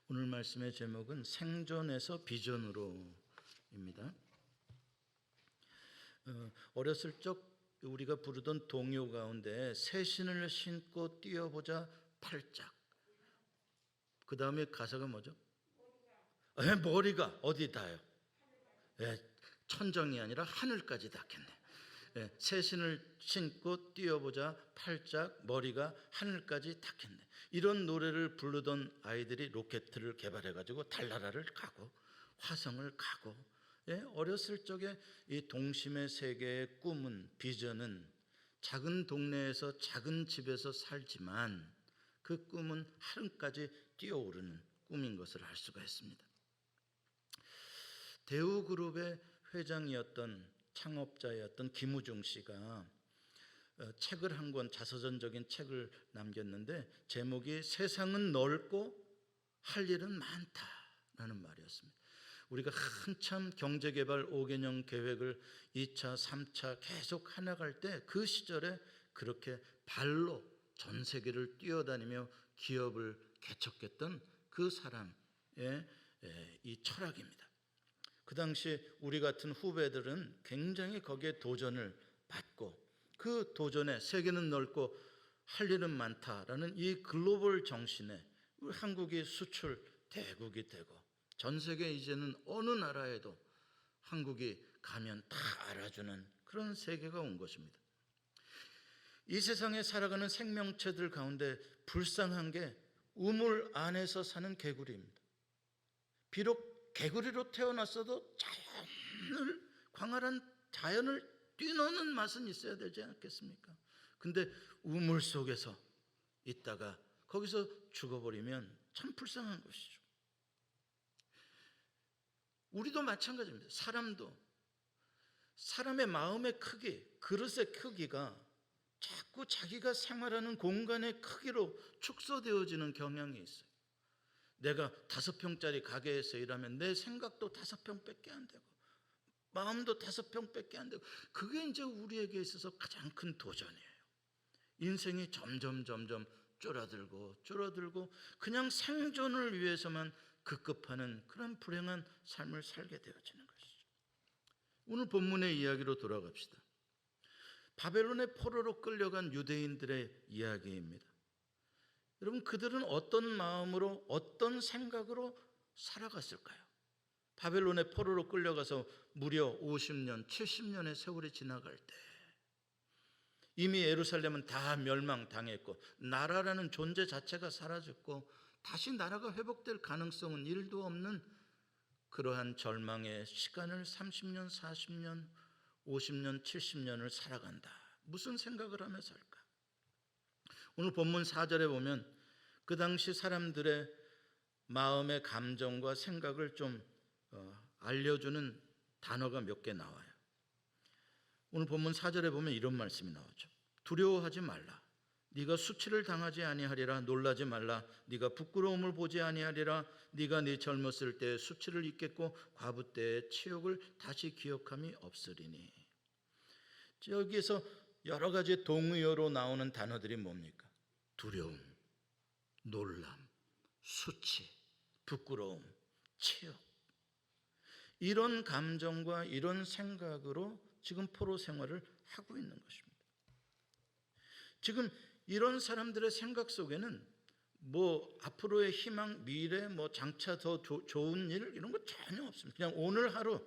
오늘 말씀의 제목은 생존에서 비전으로입니다. 어렸을 적 우리가 부르던 동요 가운데 새신을 신고 뛰어보자 팔짝, 그 다음에 가사가 뭐죠? 머리가 어디 닿아요? 천정이 아니라 하늘까지 닿겠네. 새신을 신고 뛰어보자 팔짝, 머리가 하늘까지 닿겠네. 이런 노래를 부르던 아이들이 로켓을 개발해가지고 달나라를 가고 화성을 가고, 어렸을 적에 이 동심의 세계의 꿈은, 비전은 작은 동네에서 작은 집에서 살지만 그 꿈은 하늘까지 뛰어오르는 꿈인 것을 알 수가 있습니다. 대우그룹의 회장이었던 창업자였던 김우중 씨가 책을 한 권, 자서전적인 책을 남겼는데 제목이 세상은 넓고 할 일은 많다라는 말이었습니다. 우리가 한참 경제개발 5개년 계획을 2차, 3차 계속 해나갈 때 그 시절에 그렇게 발로 전 세계를 뛰어다니며 기업을 개척했던 그 사람의 이 철학입니다. 그 당시 우리 같은 후배들은 굉장히 거기에 도전을 받고, 그 도전에 세계는 넓고 할 일은 많다라는 이 글로벌 정신에 한국이 수출 대국이 되고 전 세계 이제는 어느 나라에도 한국이 가면 다 알아주는 그런 세계가 온 것입니다. 이 세상에 살아가는 생명체들 가운데 불쌍한 게 우물 안에서 사는 개구리입니다. 비록 개구리로 태어났어도 광활한 자연을 뛰노는 맛은 있어야 되지 않겠습니까? 근데 우물 속에서 있다가 거기서 죽어버리면 참 불쌍한 것이죠. 우리도 마찬가지입니다. 사람도 사람의 마음의 크기, 그릇의 크기가 자꾸 자기가 생활하는 공간의 크기로 축소되어지는 경향이 있어요. 내가 5평짜리 가게에서 일하면 내 생각도 5평밖에 안 되고 마음도 5평밖에 안 되고, 그게 이제 우리에게 있어서 가장 큰 도전이에요. 인생이 점점 줄어들고 그냥 생존을 위해서만 급급하는 그런 불행한 삶을 살게 되어지는 것이죠. 오늘 본문의 이야기로 돌아갑시다. 바벨론의 포로로 끌려간 유대인들의 이야기입니다. 여러분, 그들은 어떤 마음으로, 어떤 생각으로 살아갔을까요? 바벨론의 포로로 끌려가서 무려 50년, 70년의 세월이 지나갈 때 이미 예루살렘은 다 멸망당했고 나라라는 존재 자체가 사라졌고 다시 나라가 회복될 가능성은 1도 없는 그러한 절망의 시간을 30년, 40년, 50년, 70년을 살아간다. 무슨 생각을 하며 살까? 오늘 본문 4절에 보면 그 당시 사람들의 마음의 감정과 생각을 좀 알려주는 단어가 몇 개 나와요. 오늘 본문 4절에 보면 이런 말씀이 나오죠. 두려워하지 말라. 네가 수치를 당하지 아니하리라. 놀라지 말라. 네가 부끄러움을 보지 아니하리라. 네가 네 젊었을 때의 수치를 잊겠고 과부 때의 치욕을 다시 기억함이 없으리니. 여기에서 여러 가지 동의어로 나오는 단어들이 뭡니까? 두려움, 놀람, 수치, 부끄러움, 치욕. 이런 감정과 이런 생각으로 지금 포로 생활을 하고 있는 것입니다. 지금 이런 사람들의 생각 속에는 앞으로의 희망, 미래, 장차 더 좋은 일 이런 거 전혀 없습니다. 그냥 오늘 하루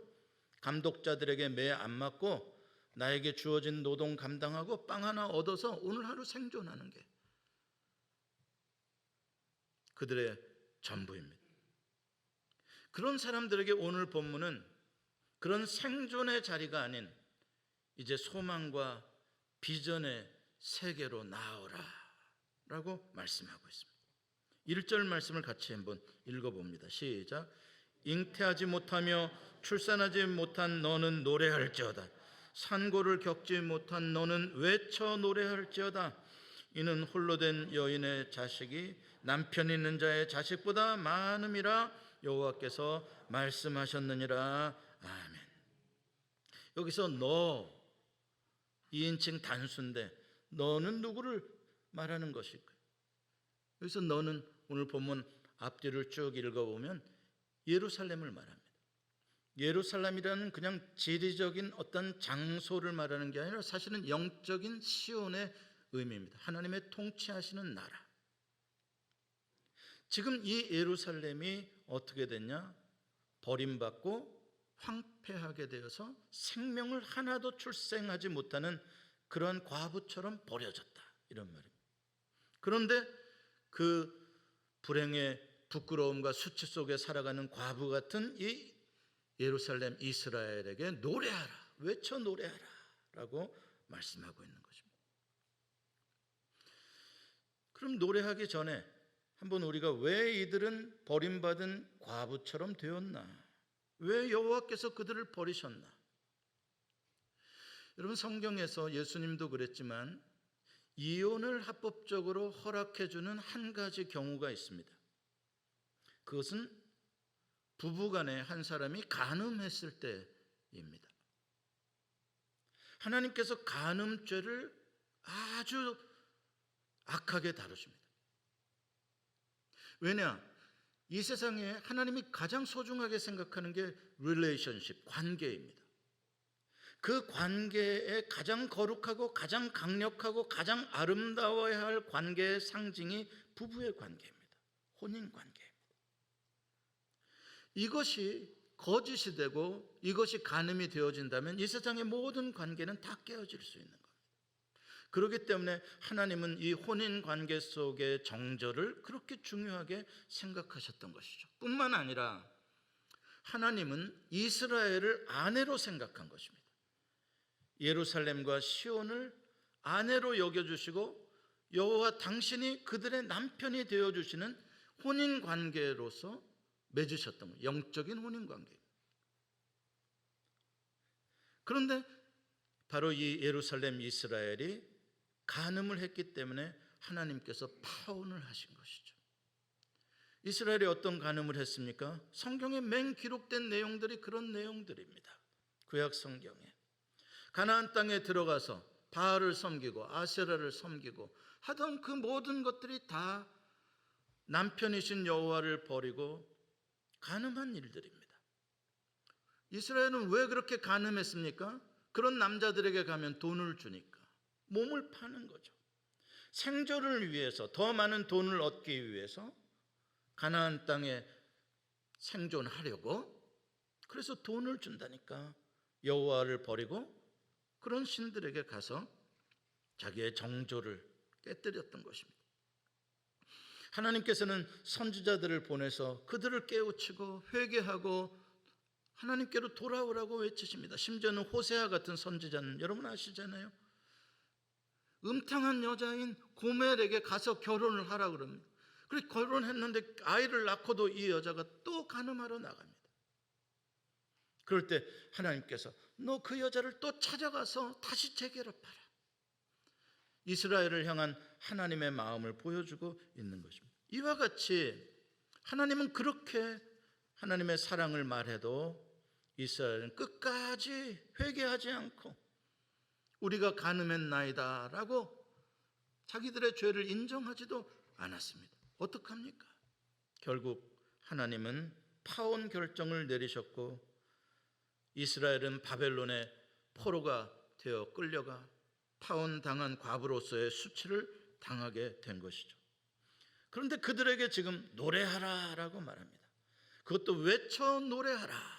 감독자들에게 매 안 맞고 나에게 주어진 노동 감당하고 빵 하나 얻어서 오늘 하루 생존하는 게 그들의 전부입니다. 그런 사람들에게 오늘 본문은 그런 생존의 자리가 아닌 이제 소망과 비전의 세계로 나아오라 라고 말씀하고 있습니다. 1절 말씀을 같이 한번 읽어봅니다. 시작. 잉태하지 못하며 출산하지 못한 너는 노래할지어다. 산고를 겪지 못한 너는 외쳐 노래할지어다. 이는 홀로 된 여인의 자식이 남편 있는 자의 자식보다 많음이라 여호와께서 말씀하셨느니라. 아멘. 여기서 너 2인칭 단수인데 너는 누구를 말하는 것일까요? 여기서 너는 오늘 본문 앞뒤를 쭉 읽어보면 예루살렘을 말합니다. 예루살렘이라는 그냥 지리적인 어떤 장소를 말하는 게 아니라 사실은 영적인 시온의 의미입니다. 하나님의 통치하시는 나라. 지금 이 예루살렘이 어떻게 됐냐? 버림받고 황폐하게 되어서 생명을 하나도 출생하지 못하는 그런 과부처럼 버려졌다, 이런 말입니다. 그런데 그 불행의 부끄러움과 수치 속에 살아가는 과부 같은 이 예루살렘 이스라엘에게 노래하라, 외쳐 노래하라 라고 말씀하고 있는 것입니다. 그럼 노래하기 전에 한번 우리가 왜 이들은 버림받은 과부처럼 되었나? 왜 여호와께서 그들을 버리셨나? 여러분, 성경에서 예수님도 그랬지만 이혼을 합법적으로 허락해 주는 한 가지 경우가 있습니다. 그것은 부부간에 한 사람이 간음했을 때입니다. 하나님께서 간음죄를 아주 악하게 다루십니다. 왜냐? 이 세상에 하나님이 가장 소중하게 생각하는 게 relationship, 관계입니다. 그 관계에 가장 거룩하고 가장 강력하고 가장 아름다워야 할 관계의 상징이 부부의 관계입니다. 혼인 관계입니다. 이것이 거짓이 되고 이것이 간음이 되어진다면 이 세상의 모든 관계는 다 깨어질 수 있는 겁니다. 그렇기 때문에 하나님은 이 혼인 관계 속의 정절을 그렇게 중요하게 생각하셨던 것이죠. 뿐만 아니라 하나님은 이스라엘을 아내로 생각한 것입니다. 예루살렘과 시온을 아내로 여겨주시고 여호와 당신이 그들의 남편이 되어주시는 혼인 관계로서 맺으셨던 거예요. 영적인 혼인 관계. 그런데 바로 이 예루살렘 이스라엘이 간음을 했기 때문에 하나님께서 파혼을 하신 것이죠. 이스라엘이 어떤 간음을 했습니까? 성경에 맹 기록된 내용들이 그런 내용들입니다. 구약 성경에 가나안 땅에 들어가서 바알을 섬기고 아세라를 섬기고 하던 그 모든 것들이 다 남편이신 여호와를 버리고 간음한 일들입니다. 이스라엘은 왜 그렇게 간음했습니까? 그런 남자들에게 가면 돈을 주니까 몸을 파는 거죠. 생존을 위해서, 더 많은 돈을 얻기 위해서 가나안 땅에 생존하려고, 그래서 돈을 준다니까 여호와를 버리고 그런 신들에게 가서 자기의 정조를 깨뜨렸던 것입니다. 하나님께서는 선지자들을 보내서 그들을 깨우치고 회개하고 하나님께로 돌아오라고 외치십니다. 심지어는 호세아 같은 선지자는 여러분 아시잖아요. 음탕한 여자인 고멜에게 가서 결혼을 하라 그럽니다. 그래서 결혼했는데 아이를 낳고도 이 여자가 또 간음하러 나갑니다. 그럴 때 하나님께서 너 그 여자를 또 찾아가서 다시 재결합하라. 이스라엘을 향한 하나님의 마음을 보여주고 있는 것입니다. 이와 같이 하나님은 그렇게 하나님의 사랑을 말해도 이스라엘은 끝까지 회개하지 않고 우리가 간음했나이다 라고 자기들의 죄를 인정하지도 않았습니다. 어떡합니까? 결국 하나님은 파혼 결정을 내리셨고 이스라엘은 바벨론의 포로가 되어 끌려가 파혼당한 과부로서의 수치를 당하게 된 것이죠. 그런데 그들에게 지금 노래하라라고 말합니다. 그것도 외쳐 노래하라.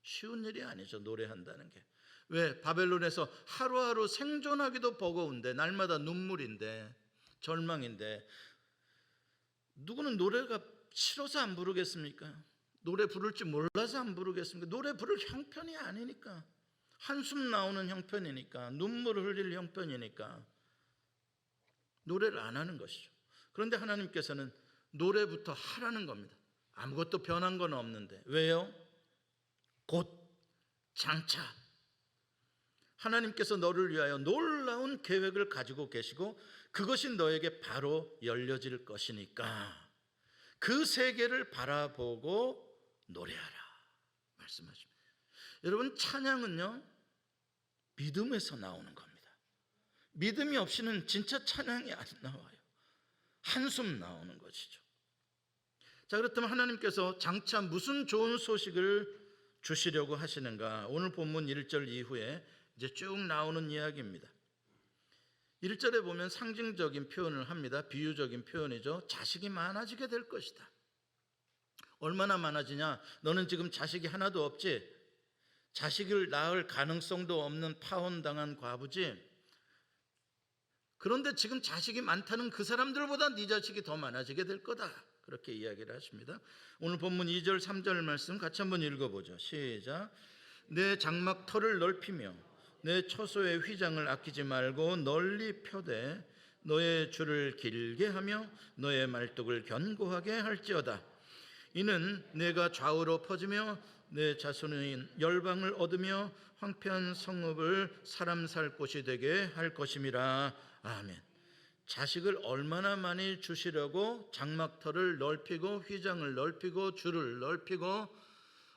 쉬운 일이 아니죠, 노래한다는 게. 왜? 바벨론에서 하루하루 생존하기도 버거운데, 날마다 눈물인데, 절망인데, 누구는 노래가 싫어서 안 부르겠습니까? 노래 부를 줄 몰라서 안 부르겠습니까? 노래 부를 형편이 아니니까, 한숨 나오는 형편이니까, 눈물을 흘릴 형편이니까 노래를 안 하는 것이죠. 그런데 하나님께서는 노래부터 하라는 겁니다. 아무것도 변한 건 없는데. 왜요? 곧 장차 하나님께서 너를 위하여 놀라운 계획을 가지고 계시고 그것이 너에게 바로 열려질 것이니까 그 세계를 바라보고 노래하라 말씀하십니다. 여러분, 찬양은요 믿음에서 나오는 겁니다. 믿음이 없이는 진짜 찬양이 안 나와요. 한숨 나오는 것이죠. 자, 그렇다면 하나님께서 장차 무슨 좋은 소식을 주시려고 하시는가? 오늘 본문 1절 이후에 이제 쭉 나오는 이야기입니다. 1절에 보면 상징적인 표현을 합니다. 비유적인 표현이죠. 자식이 많아지게 될 것이다. 얼마나 많아지냐? 너는 지금 자식이 하나도 없지? 자식을 낳을 가능성도 없는 파혼당한 과부지? 그런데 지금 자식이 많다는 그 사람들보다 네 자식이 더 많아지게 될 거다. 그렇게 이야기를 하십니다. 오늘 본문 2절 3절 말씀 같이 한번 읽어보죠. 시작. 내 장막 털을 넓히며 내 처소의 휘장을 아끼지 말고 널리 펴되 너의 줄을 길게 하며 너의 말뚝을 견고하게 할지어다. 이는 내가 좌우로 퍼지며 내 자손의 열방을 얻으며 황폐한 성읍을 사람 살 곳이 되게 할 것임이라. 아멘. 자식을 얼마나 많이 주시려고 장막터를 넓히고 휘장을 넓히고 줄을 넓히고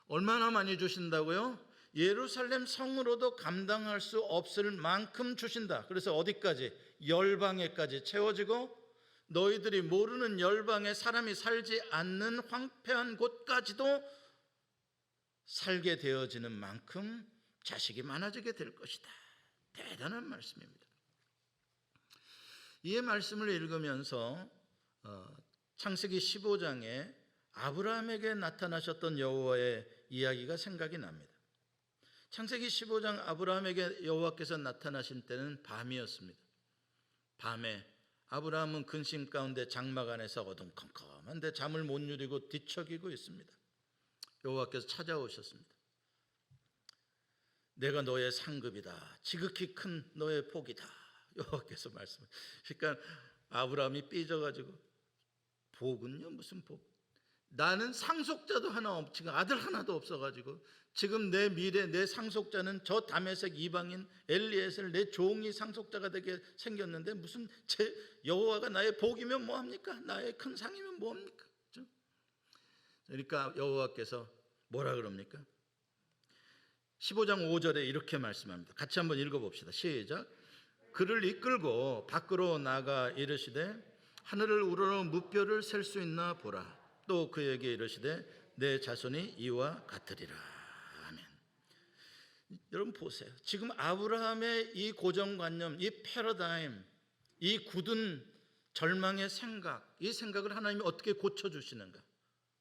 얼마나 많이 주신다고요? 예루살렘 성으로도 감당할 수 없을 만큼 주신다. 그래서 어디까지? 열방에까지 채워지고 너희들이 모르는 열방에 사람이 살지 않는 황폐한 곳까지도 살게 되어지는 만큼 자식이 많아지게 될 것이다. 대단한 말씀입니다. 이 말씀을 읽으면서 창세기 15장에 아브라함에게 나타나셨던 여호와의 이야기가 생각이 납니다. 창세기 15장 아브라함에게 여호와께서 나타나신 때는 밤이었습니다. 밤에 아브라함은 근심 가운데 장막 안에서 어둠컴컴한데 잠을 못 누리고 뒤척이고 있습니다. 여호와께서 찾아오셨습니다. 내가 너의 상급이다. 지극히 큰 너의 복이다. 여호와께서 말씀을. 그러니까 아브라함이 삐져가지고 복은요 무슨 복? 나는 상속자도 하나 없지가 아들 하나도 없어가지고 지금 내 미래 내 상속자는 저 다메섹 이방인 엘리에셀 내 종이 상속자가 되게 생겼는데 무슨 제 여호와가 나의 복이면 뭐합니까? 나의 큰 상이면 뭐합니까? 그렇죠? 그러니까 여호와께서 뭐라 그럽니까? 15장 5절에 이렇게 말씀합니다. 같이 한번 읽어봅시다. 시작. 그를 이끌고 밖으로 나가 이르시되 하늘을 우러러 무뼈를 셀 수 있나 보라. 또 그에게 이르시되 내 자손이 이와 같으리라. 아멘. 여러분 보세요. 지금 아브라함의 이 고정관념, 이 패러다임, 이 굳은 절망의 생각, 이 생각을 하나님이 어떻게 고쳐주시는가?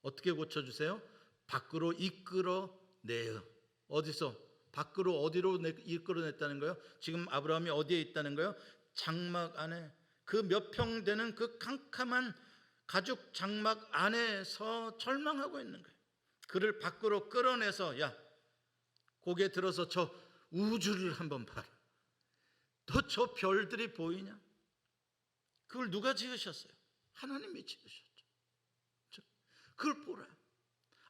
어떻게 고쳐주세요? 밖으로 이끌어내요. 어디서? 밖으로 어디로 이끌어냈다는 거예요? 지금 아브라함이 어디에 있다는 거예요? 장막 안에, 그 몇 평 되는 그 캄캄한 가죽 장막 안에서 절망하고 있는 거예요. 그를 밖으로 끌어내서 야 고개 들어서 저 우주를 한번 봐라. 너 저 별들이 보이냐? 그걸 누가 지으셨어요? 하나님이 지으셨죠. 그걸 보라.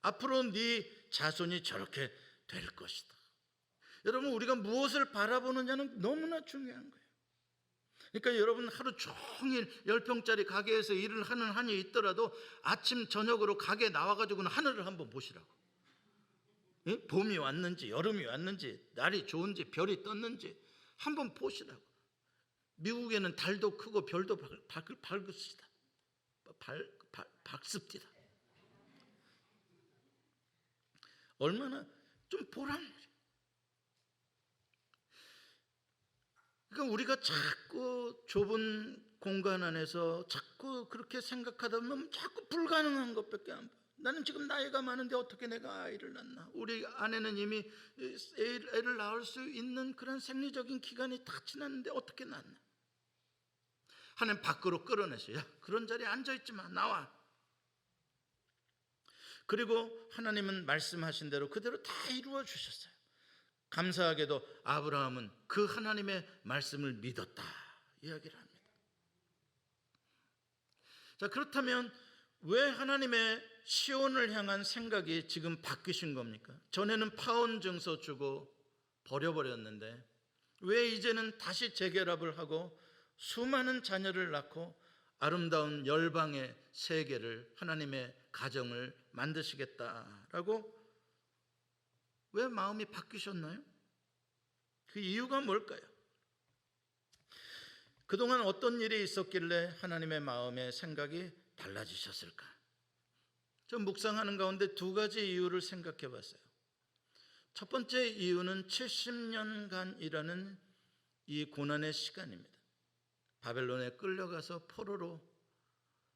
앞으로 네 자손이 저렇게 될 것이다. 여러분 우리가 무엇을 바라보느냐는 너무나 중요한 거예요. 그러니까 여러분 하루 종일 10평짜리 가게에서 일을 하는 한이 있더라도 아침 저녁으로 가게에 나와가지고는 하늘을 한번 보시라고. 예? 봄이 왔는지 여름이 왔는지 날이 좋은지 별이 떴는지 한번 보시라고. 미국에는 달도 크고 별도 밝습니다. 밝습니다. 얼마나 좀 보란 말이에요. 그러니까 우리가 자꾸 좁은 공간 안에서 자꾸 그렇게 생각하다 보면 자꾸 불가능한 것밖에 안 봐요. 나는 지금 나이가 많은데 어떻게 내가 아이를 낳나? 우리 아내는 이미 애를 낳을 수 있는 그런 생리적인 기간이 다 지났는데 어떻게 낳나? 하나님 밖으로 끌어내서 야 그런 자리에 앉아있지 마. 나와. 그리고 하나님은 말씀하신 대로 그대로 다 이루어 주셨어요. 감사하게도 아브라함은 그 하나님의 말씀을 믿었다 이야기를 합니다. 자, 그렇다면 왜 하나님의 시온을 향한 생각이 지금 바뀌신 겁니까? 전에는 파혼 증서 주고 버려버렸는데 왜 이제는 다시 재결합을 하고 수많은 자녀를 낳고 아름다운 열방의 세계를 하나님의 가정을 만드시겠다라고 왜 마음이 바뀌셨나요? 그 이유가 뭘까요? 그동안 어떤 일이 있었길래 하나님의 마음의 생각이 달라지셨을까? 전 묵상하는 가운데 두 가지 이유를 생각해 봤어요. 첫 번째 이유는 70년간이라는 이 고난의 시간입니다. 바벨론에 끌려가서 포로로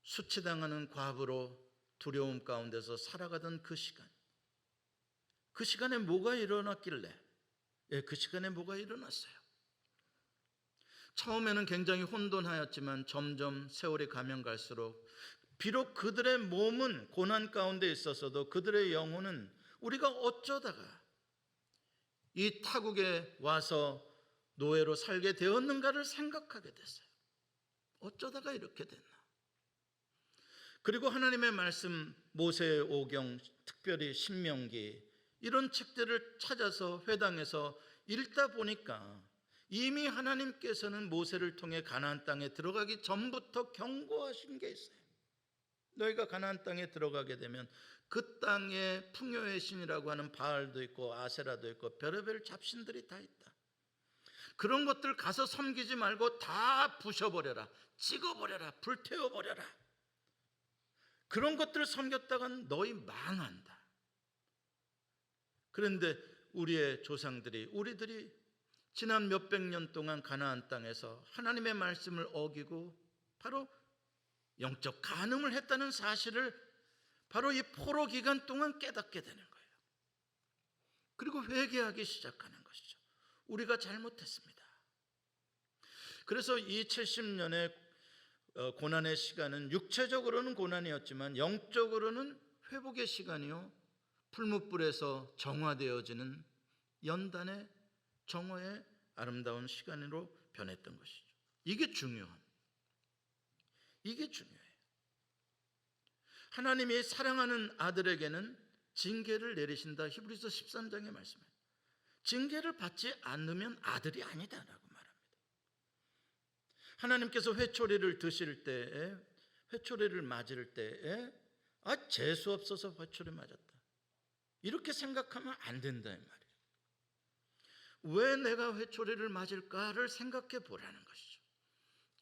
수치당하는 과부로 두려움 가운데서 살아가던 그 시간. 그 시간에 뭐가 일어났길래? 그 시간에 뭐가 일어났어요? 처음에는 굉장히 혼돈하였지만 점점 세월이 가면 갈수록 비록 그들의 몸은 고난 가운데 있었어도 그들의 영혼은 우리가 어쩌다가 이 타국에 와서 노예로 살게 되었는가를 생각하게 됐어요. 어쩌다가 이렇게 됐나? 그리고 하나님의 말씀, 모세의 오경, 특별히 신명기 이런 책들을 찾아서 회당에서 읽다 보니까 이미 하나님께서는 모세를 통해 가나안 땅에 들어가기 전부터 경고하신 게 있어요. 너희가 가나안 땅에 들어가게 되면 그 땅에 풍요의 신이라고 하는 바알도 있고 아세라도 있고 별의별 잡신들이 다 있다. 그런 것들 가서 섬기지 말고 다 부셔버려라, 찍어버려라, 불태워버려라. 그런 것들을 섬겼다간 너희 망한다. 그런데 우리의 조상들이, 우리들이 지난 몇백 년 동안 가나안 땅에서 하나님의 말씀을 어기고 바로 영적 간음을 했다는 사실을 바로 이 포로 기간 동안 깨닫게 되는 거예요. 그리고 회개하기 시작하는 것이죠. 우리가 잘못했습니다. 그래서 이 70년의 고난의 시간은 육체적으로는 고난이었지만 영적으로는 회복의 시간이요, 풀무불에서 정화되어지는 연단의 정화의 아름다운 시간으로 변했던 것이죠. 이게 중요해요. 하나님이 사랑하는 아들에게는 징계를 내리신다. 히브리서 13장의 말씀이에요. 징계를 받지 않으면 아들이 아니다라고 말합니다. 하나님께서 회초리를 드실 때에, 회초리를 맞을 때에 재수 없어서 회초리 맞았다, 이렇게 생각하면 안 된다 이 말이에요. 왜 내가 회초리를 맞을까를 생각해 보라는 것이죠.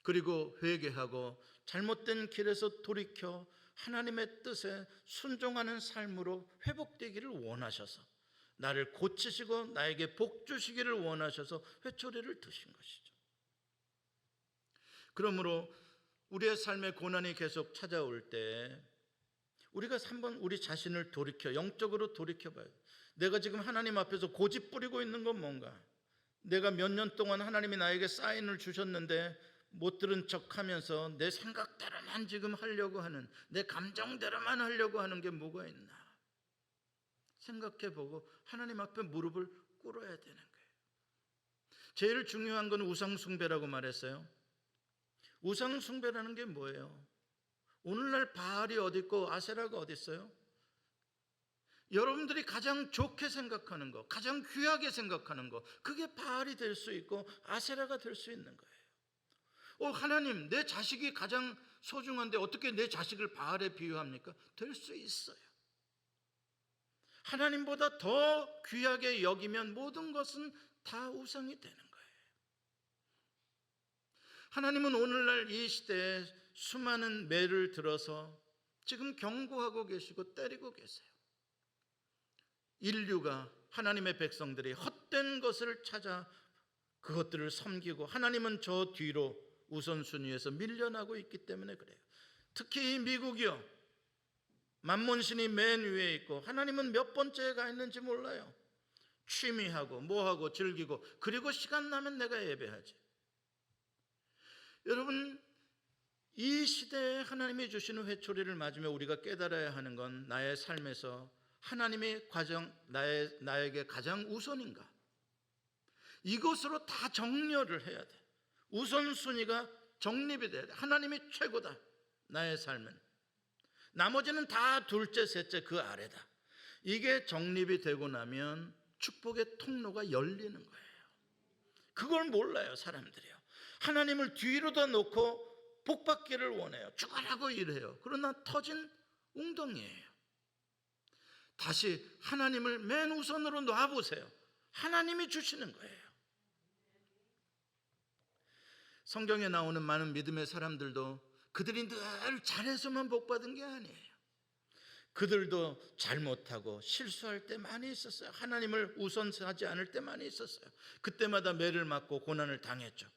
그리고 회개하고 잘못된 길에서 돌이켜 하나님의 뜻에 순종하는 삶으로 회복되기를 원하셔서, 나를 고치시고 나에게 복 주시기를 원하셔서 회초리를 드신 것이죠. 그러므로 우리의 삶의 고난이 계속 찾아올 때 우리가 한번 우리 자신을 돌이켜, 영적으로 돌이켜봐요. 내가 지금 하나님 앞에서 고집 부리고 있는 건 뭔가? 내가 몇 년 동안 하나님이 나에게 사인을 주셨는데 못 들은 척하면서 내 생각대로만 지금 하려고 하는, 내 감정대로만 하려고 하는 게 뭐가 있나 생각해보고 하나님 앞에 무릎을 꿇어야 되는 거예요. 제일 중요한 건 우상숭배라고 말했어요. 우상숭배라는 게 뭐예요? 오늘날 바알이 어디 있고 아세라가 어디 있어요? 여러분들이 가장 좋게 생각하는 거, 가장 귀하게 생각하는 거, 그게 바알이 될 수 있고 아세라가 될 수 있는 거예요. 하나님, 내 자식이 가장 소중한데 어떻게 내 자식을 바알에 비유합니까? 될 수 있어요. 하나님보다 더 귀하게 여기면 모든 것은 다 우상이 되는 거예요. 하나님은 오늘날 이 시대에 수많은 매를 들어서 지금 경고하고 계시고 때리고 계세요. 인류가, 하나님의 백성들이 헛된 것을 찾아 그것들을 섬기고 하나님은 저 뒤로 우선순위에서 밀려나고 있기 때문에 그래요. 특히 미국이요, 만몬신이 맨 위에 있고 하나님은 몇 번째에 가 있는지 몰라요. 취미하고 뭐하고 즐기고, 그리고 시간 나면 내가 예배하지. 여러분, 이 시대에 하나님이 주시는 회초리를 맞으며 우리가 깨달아야 하는 건 나의 삶에서 하나님이 나에게 가장 우선인가? 이것으로 다 정렬을 해야 돼. 우선순위가 정립이 돼야 돼. 하나님이 최고다, 나의 삶은. 나머지는 다 둘째, 셋째, 그 아래다. 이게 정립이 되고 나면 축복의 통로가 열리는 거예요. 그걸 몰라요, 사람들이요. 하나님을 뒤로다 놓고 복받기를 원해요. 죽으라고 일해요. 그러나 터진 웅덩이에요. 다시 하나님을 맨 우선으로 놔보세요. 하나님이 주시는 거예요. 성경에 나오는 많은 믿음의 사람들도 그들이 늘 잘해서만 복받은 게 아니에요. 그들도 잘못하고 실수할 때 많이 있었어요. 하나님을 우선하지 않을 때 많이 있었어요. 그때마다 매를 맞고 고난을 당했죠.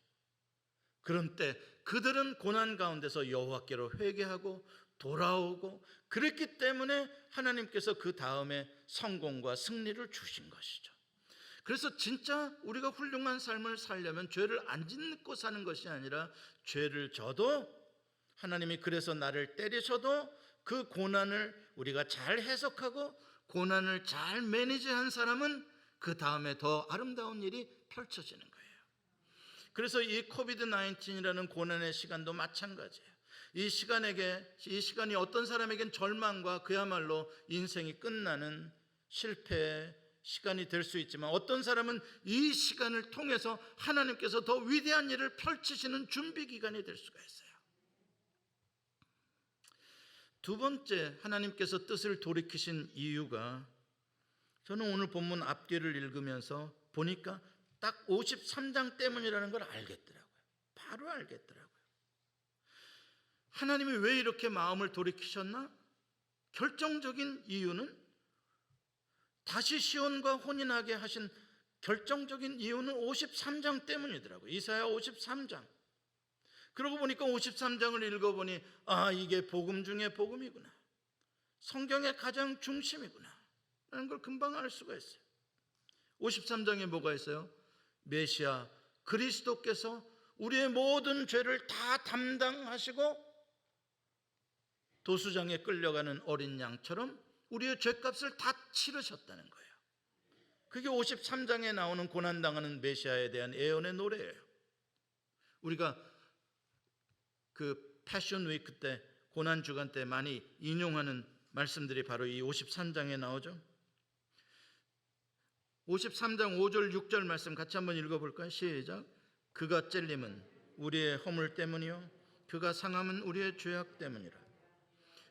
그런 때 그들은 고난 가운데서 여호와께로 회개하고 돌아오고 그랬기 때문에 하나님께서 그 다음에 성공과 승리를 주신 것이죠. 그래서 진짜 우리가 훌륭한 삶을 살려면 죄를 안 짓고 사는 것이 아니라 죄를 져도 하나님이 그래서 나를 때리셔도 그 고난을 우리가 잘 해석하고 고난을 잘 매니지한 사람은 그 다음에 더 아름다운 일이 펼쳐지는 거예요. 그래서 이 코비드 19이라는 고난의 시간도 마찬가지예요. 이 시간이 어떤 사람에겐 절망과 그야말로 인생이 끝나는 실패의 시간이 될 수 있지만 어떤 사람은 이 시간을 통해서 하나님께서 더 위대한 일을 펼치시는 준비 기간이 될 수가 있어요. 두 번째, 하나님께서 뜻을 돌이키신 이유가 저는 오늘 본문 앞뒤를 읽으면서 보니까 딱 53장 때문이라는 걸 알겠더라고요. 바로 알겠더라고요. 하나님이 왜 이렇게 마음을 돌이키셨나? 결정적인 이유는 다시 시온과 혼인하게 하신 결정적인 이유는 53장 때문이더라고요. 이사야 53장. 그러고 보니까 53장을 읽어보니 이게 복음 중에 복음이구나. 성경의 가장 중심이구나 라는 걸 금방 알 수가 있어요. 53장에 뭐가 있어요? 메시아 그리스도께서 우리의 모든 죄를 다 담당하시고 도수장에 끌려가는 어린 양처럼 우리의 죄값을 다 치르셨다는 거예요. 그게 53장에 나오는 고난당하는 메시아에 대한 예언의 노래예요. 우리가 그 패션 위크 때 고난 주간 때 많이 인용하는 말씀들이 바로 이 53장에 나오죠. 53장 5절 6절 말씀 같이 한번 읽어볼까요? 시작. 그가 찔림은 우리의 허물 때문이요 그가 상함은 우리의 죄악 때문이라.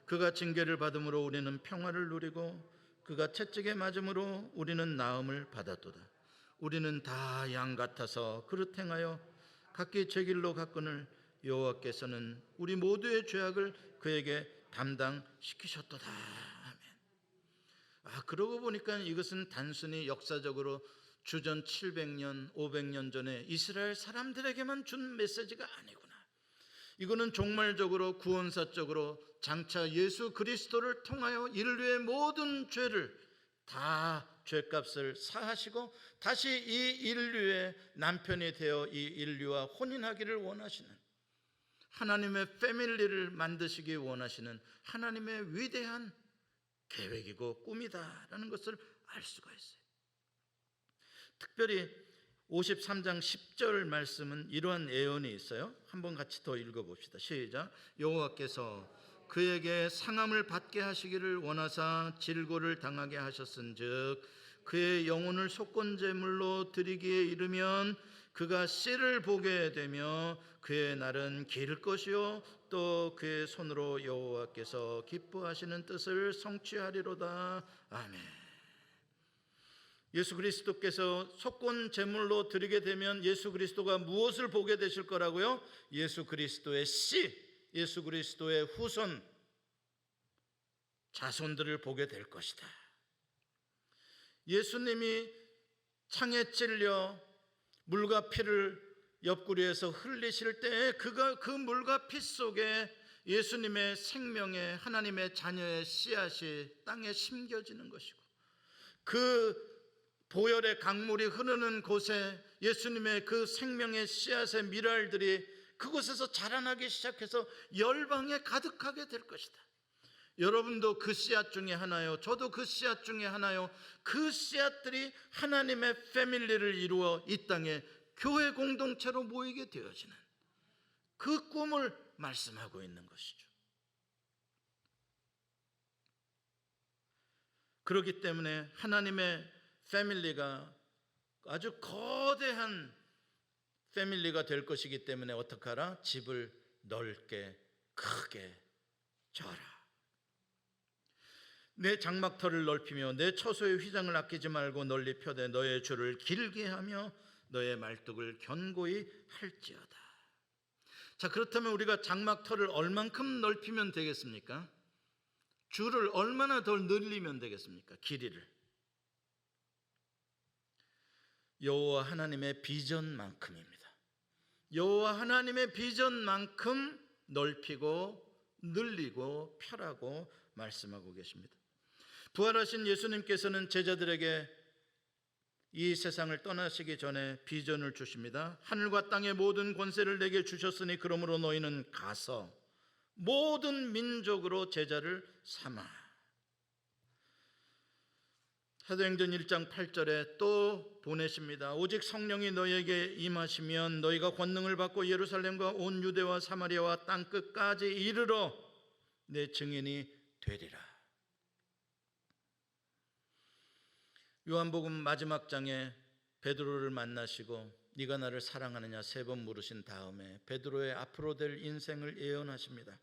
그가 징계를 받음으로 우리는 평화를 누리고 그가 채찍에 맞음으로 우리는 나음을 받았도다. 우리는 다 양 같아서 그릇 행하여 각기 제 길로 갔거늘 여호와께서는 우리 모두의 죄악을 그에게 담당시키셨도다. 아멘. 그러고 보니까 이것은 단순히 역사적으로 주전 700년, 500년 전에 이스라엘 사람들에게만 준 메시지가 아니구나. 이거는 종말적으로 구원사적으로 장차 예수 그리스도를 통하여 인류의 모든 죄를 다 죄값을 사하시고 다시 이 인류의 남편이 되어 이 인류와 혼인하기를 원하시는 하나님의 패밀리를 만드시기 원하시는 하나님의 위대한 계획이고 꿈이다라는 것을 알 수가 있어요. 특별히 53장 10절 말씀은 이러한 예언이 있어요. 한번 같이 더 읽어봅시다. 시작. 여호와께서 그에게 상함을 받게 하시기를 원하사 질고를 당하게 하셨은즉 그의 영혼을 속건제물로 드리기에 이르면 그가 씨를 보게 되며 그의 날은 길 것이요 또 그의 손으로 여호와께서 기뻐하시는 뜻을 성취하리로다. 아멘. 예수 그리스도께서 속건 제물로 드리게 되면 예수 그리스도가 무엇을 보게 되실 거라고요? 예수 그리스도의 씨, 예수 그리스도의 후손, 자손들을 보게 될 것이다. 예수님이 창에 찔려 물과 피를 옆구리에서 흘리실 때 그 물과 피 속에 예수님의 생명의 하나님의 자녀의 씨앗이 땅에 심겨지는 것이고 그 보혈의 강물이 흐르는 곳에 예수님의 그 생명의 씨앗의 밀알들이 그곳에서 자라나기 시작해서 열방에 가득하게 될 것이다. 여러분도 그 씨앗 중에 하나요. 저도 그 씨앗 중에 하나요. 그 씨앗들이 하나님의 패밀리를 이루어 이 땅에 교회 공동체로 모이게 되어지는 그 꿈을 말씀하고 있는 것이죠. 그렇기 때문에 하나님의 패밀리가 아주 거대한 패밀리가 될 것이기 때문에 어떻게 하라? 집을 넓게 크게 져라. 내 장막터를 넓히며 내 처소의 휘장을 아끼지 말고 널리 펴되 너의 줄을 길게 하며 너의 말뚝을 견고히 할지어다. 자, 그렇다면 우리가 장막터를 얼만큼 넓히면 되겠습니까? 줄을 얼마나 더 늘리면 되겠습니까? 길이를. 여호와 하나님의 비전만큼입니다. 여호와 하나님의 비전만큼 넓히고 늘리고 펴라고 말씀하고 계십니다. 부활하신 예수님께서는 제자들에게 이 세상을 떠나시기 전에 비전을 주십니다. 하늘과 땅의 모든 권세를 내게 주셨으니 그러므로 너희는 가서 모든 민족으로 제자를 삼아. 사도행전 1장 8절에 또 보내십니다. 오직 성령이 너희에게 임하시면 너희가 권능을 받고 예루살렘과 온 유대와 사마리아와 땅끝까지 이르러 내 증인이 되리라. 요한복음 마지막 장에 베드로를 만나시고 네가 나를 사랑하느냐 3번 물으신 다음에 베드로의 앞으로 될 인생을 예언하십니다.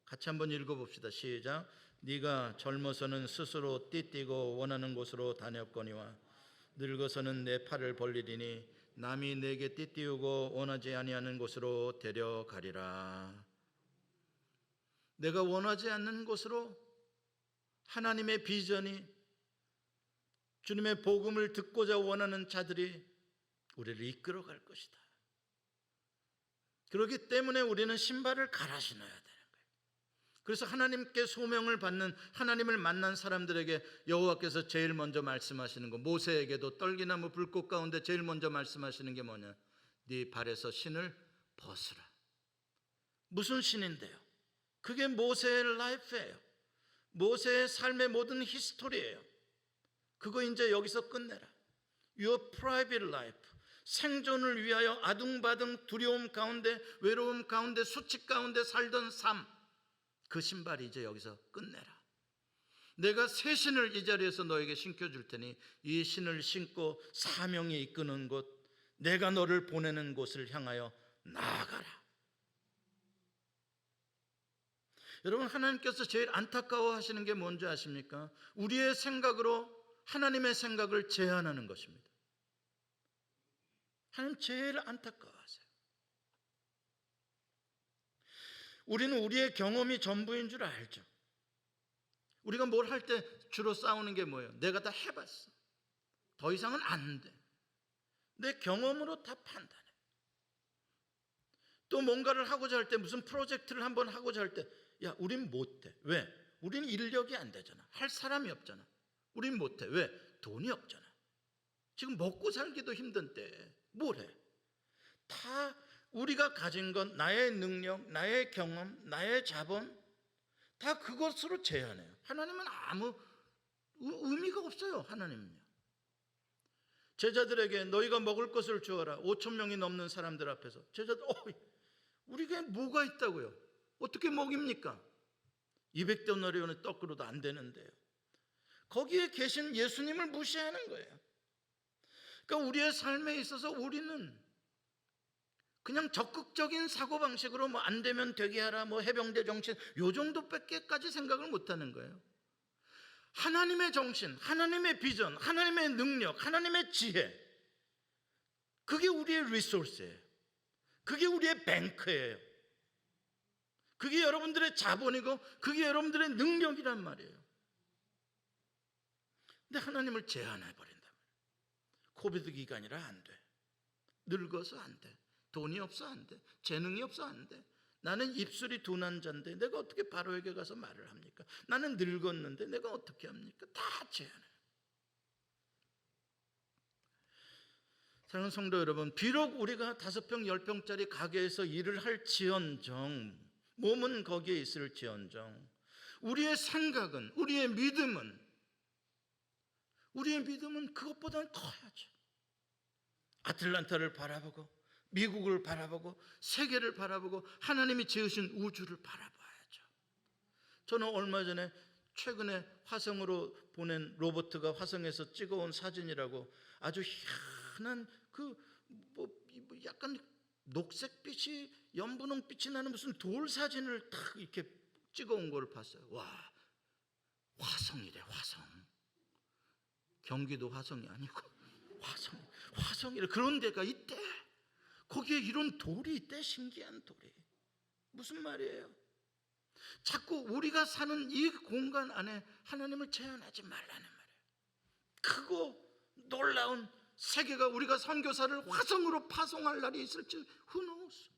같이 한번 읽어봅시다. 시작. 네가 젊어서는 스스로 띠띠고 원하는 곳으로 다녔거니와 늙어서는 내 팔을 벌리리니 남이 내게 띠띠우고 원하지 아니하는 곳으로 데려가리라. 내가 원하지 않는 곳으로 하나님의 비전이, 주님의 복음을 듣고자 원하는 자들이 우리를 이끌어갈 것이다. 그렇기 때문에 우리는 신발을 갈아 신어야 되는 거예요. 그래서 하나님께 소명을 받는, 하나님을 만난 사람들에게 여호와께서 제일 먼저 말씀하시는 거, 모세에게도 떨기나무 불꽃 가운데 제일 먼저 말씀하시는 게 뭐냐? 네 발에서 신을 벗으라. 무슨 신인데요? 그게 모세의 라이프예요. 모세의 삶의 모든 히스토리예요. 그거 이제 여기서 끝내라. Your private life. 생존을 위하여 아둥바둥 두려움 가운데, 외로움 가운데, 수치 가운데 살던 삶, 그 신발이 이제 여기서 끝내라. 내가 새 신을 이 자리에서 너에게 신겨줄 테니 이 신을 신고 사명이 이끄는 곳, 내가 너를 보내는 곳을 향하여 나아가라. 여러분, 하나님께서 제일 안타까워하시는 게 뭔지 아십니까? 우리의 생각으로 하나님의 생각을 제한하는 것입니다. 하나님 제일 안타까워하세요. 우리는 우리의 경험이 전부인 줄 알죠. 우리가 뭘 할 때 주로 싸우는 게 뭐예요? 내가 다 해봤어. 더 이상은 안 돼. 내 경험으로 다 판단해. 또 뭔가를 하고자 할 때, 무슨 프로젝트를 한번 하고자 할 때, 야, 우린 못해. 왜? 우린 인력이 안 되잖아. 할 사람이 없잖아. 우린 못해. 왜? 돈이 없잖아. 지금 먹고 살기도 힘든 때에 뭘 해? 다 우리가 가진 건 나의 능력, 나의 경험, 나의 자본, 다 그것으로 제한해요. 하나님은 아무 의미가 없어요. 하나님은요. 제자들에게 너희가 먹을 것을 주어라. 5천 명이 넘는 사람들 앞에서 제자들, 우리가 뭐가 있다고요? 어떻게 먹입니까? 200데나리온의 떡으로도 안 되는데요. 거기에 계신 예수님을 무시하는 거예요. 그러니까 우리의 삶에 있어서 우리는 그냥 적극적인 사고방식으로 뭐 안 되면 되게 하라, 뭐 해병대 정신, 요 정도밖에까지 생각을 못하는 거예요. 하나님의 정신, 하나님의 비전, 하나님의 능력, 하나님의 지혜, 그게 우리의 리소스예요. 그게 우리의 뱅크예요. 그게 여러분들의 자본이고 그게 여러분들의 능력이란 말이에요. 근데 하나님을 제한해버린다. 코비드 기간이라 안 돼. 늙어서 안 돼. 돈이 없어 안 돼. 재능이 없어 안 돼. 나는 입술이 둔한자인데 내가 어떻게 바로에게 가서 말을 합니까? 나는 늙었는데 내가 어떻게 합니까? 다 제한해요. 사랑하는 성도 여러분, 비록 우리가 5평 10평짜리 가게에서 일을 할지언정, 몸은 거기에 있을지언정, 우리의 생각은, 우리의 믿음은 그것보다는 커야죠. 아틀란타를 바라보고, 미국을 바라보고, 세계를 바라보고, 하나님이 지으신 우주를 바라봐야죠. 저는 얼마 전에 최근에 화성으로 보낸 로버트가 화성에서 찍어온 사진이라고 아주 희한한 약간 녹색빛이, 연분홍빛이 나는 무슨 돌 사진을 탁 이렇게 찍어온 걸 봤어요. 와, 화성이래. 화성. 경기도 화성이 아니고 화성이래. 그런 데가 있대. 거기에 이런 돌이 있대. 신기한 돌이. 무슨 말이에요? 자꾸 우리가 사는 이 공간 안에 하나님을 제한하지 말라는 말이에요. 크고 놀라운 세계가 우리가 선교사를 화성으로 파송할 날이 있을지 who knows?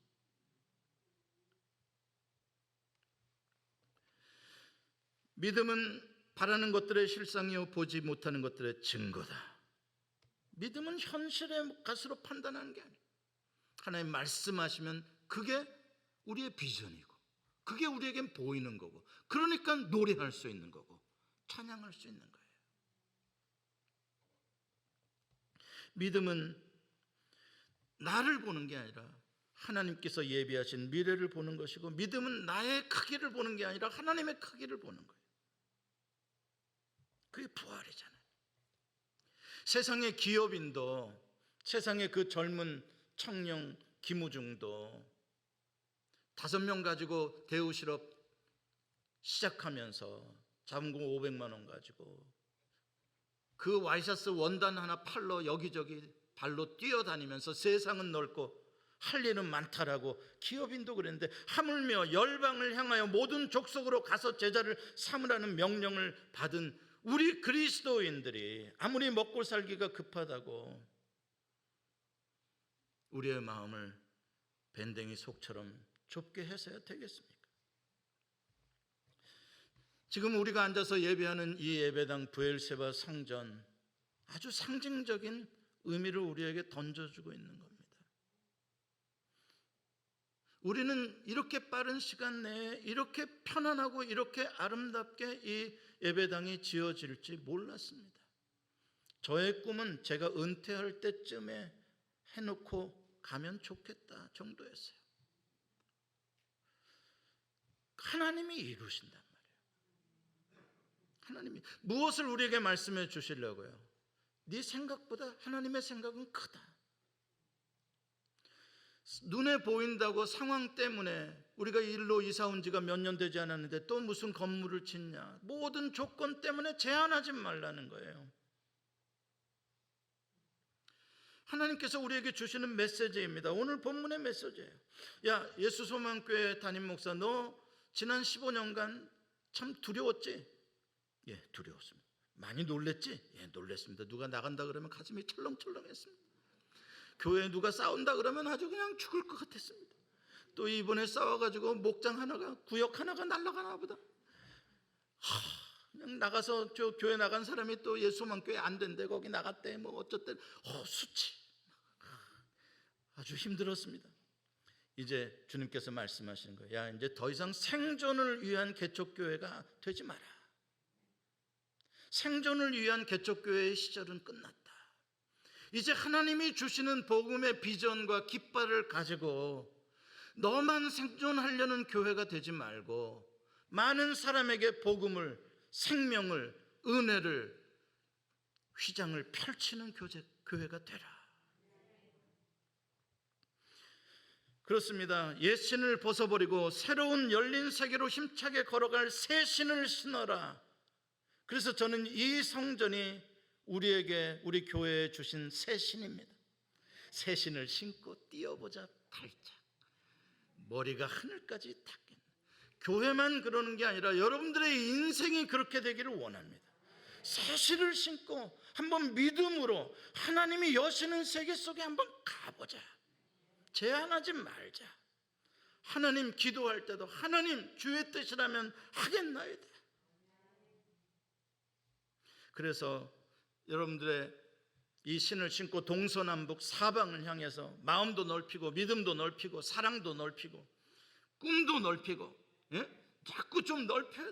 믿음은 바라는 것들의 실상이요 보지 못하는 것들의 증거다. 믿음은 현실의 것으로 판단하는 게 아니에요. 하나님 말씀하시면 그게 우리의 비전이고 그게 우리에겐 보이는 거고, 그러니까 노래할 수 있는 거고 찬양할 수 있는 거예요. 믿음은 나를 보는 게 아니라 하나님께서 예비하신 미래를 보는 것이고, 믿음은 나의 크기를 보는 게 아니라 하나님의 크기를 보는 거예요. 그게 부활이잖아요. 세상의 기업인도, 세상의 그 젊은 청년 김우중도 5명 가지고 대우 실업 시작하면서 자본금 500만 원 가지고 그 와이셔츠 원단 하나 팔러 여기저기 발로 뛰어다니면서 세상은 넓고 할 일은 많다라고 기업인도 그랬는데, 하물며 열방을 향하여 모든 족속으로 가서 제자를 삼으라는 명령을 받은 우리 그리스도인들이 아무리 먹고 살기가 급하다고 우리의 마음을 밴댕이 속처럼 좁게 해서야 되겠습니까? 지금 우리가 앉아서 예배하는 이 예배당 부엘세바 성전, 아주 상징적인 의미를 우리에게 던져주고 있는 겁니다. 우리는 이렇게 빠른 시간 내에 이렇게 편안하고 이렇게 아름답게 이 예배당이 지어질지 몰랐습니다. 저의 꿈은 제가 은퇴할 때쯤에 해놓고 가면 좋겠다 정도였어요. 하나님이 이루신단 말이에요. 하나님이 무엇을 우리에게 말씀해 주시려고요? 네 생각보다 하나님의 생각은 크다. 눈에 보인다고 상황 때문에 우리가 일로 이사 온 지가 몇 년 되지 않았는데 또 무슨 건물을 짓냐, 모든 조건 때문에 제한하지 말라는 거예요. 하나님께서 우리에게 주시는 메시지입니다. 오늘 본문의 메시지예요. 야, 예수소망교회 담임 목사, 너 지난 15년간 참 두려웠지? 예, 두려웠습니다. 많이 놀랬지? 예, 놀랬습니다. 누가 나간다 그러면 가슴이 철렁철렁했습니다. 교회에 누가 싸운다 그러면 아주 그냥 죽을 것 같았습니다. 또 이번에 싸워가지고 목장 하나가, 구역 하나가 날아가나 보다. 그냥 나가서 저 교회 나간 사람이 또 예수만교회 안 된대, 거기 나갔대, 뭐 어쨌든 수치. 아주 힘들었습니다. 이제 주님께서 말씀하시는 거예요. 야, 이제 더 이상 생존을 위한 개척교회가 되지 마라. 생존을 위한 개척교회의 시절은 끝났다. 이제 하나님이 주시는 복음의 비전과 깃발을 가지고 너만 생존하려는 교회가 되지 말고 많은 사람에게 복음을, 생명을, 은혜를, 휘장을 펼치는 교회가 되라. 그렇습니다. 옛 신을 벗어버리고 새로운 열린 세계로 힘차게 걸어갈 새 신을 신어라. 그래서 저는 이 성전이 우리에게, 우리 교회에 주신 새 신입니다. 새 신을 신고 뛰어보자 발짝. 머리가 하늘까지 닿긴. 교회만 그러는 게 아니라 여러분들의 인생이 그렇게 되기를 원합니다. 새 신을 신고 한번 믿음으로 하나님이 여시는 세계 속에 한번 가보자. 제한하지 말자. 하나님 기도할 때도 하나님 주의 뜻이라면 하겠나이다. 그래서 여러분들의 이 신을 신고 동서남북 사방을 향해서 마음도 넓히고 믿음도 넓히고 사랑도 넓히고 꿈도 넓히고, 예? 자꾸 좀 넓히고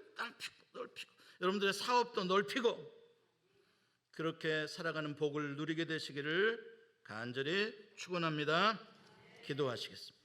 여러분들의 사업도 넓히고 그렇게 살아가는 복을 누리게 되시기를 간절히 축원합니다. 기도하시겠습니다.